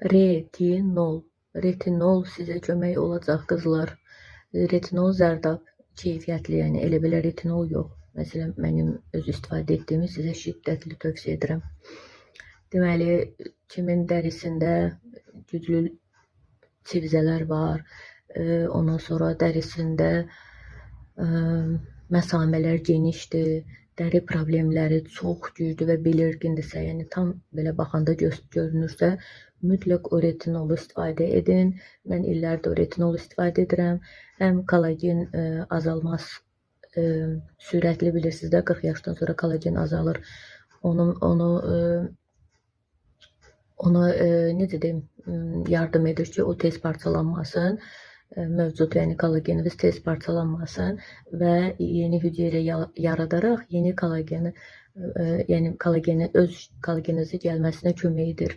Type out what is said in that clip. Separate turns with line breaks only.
Retinol. Retinol sizə kömək olacaq qızlar. Retinol zərdab keyfiyyətli, yəni elə belə retinol yox. Məsələn, mənim öz istifadə etdiyimi sizə şiddətli tövsiyə edirəm. Deməli, kimin dərisində güclü civzələr var, ondan sonra dərisində məsamələr genişdir, dəri problemləri çox güclü və belirgindirsə, yəni tam belə baxanda görünürsə, mütləq o retinolu istifadə edin. Mən illərdir o retinol istifadə edirəm. Həm kollagen azalması sürətli, bilirsiniz də, 40 yaşdan sonra kollagen azalır. Ona necə deyim, yardım edir ki, o tez parçalanmasın. Mövcud, yəni kollageniniz tez parçalanmasın və yeni hüceyrə yaradaraq yeni kollageni, yəni öz kollageninizi gəlməsinə kömək edir.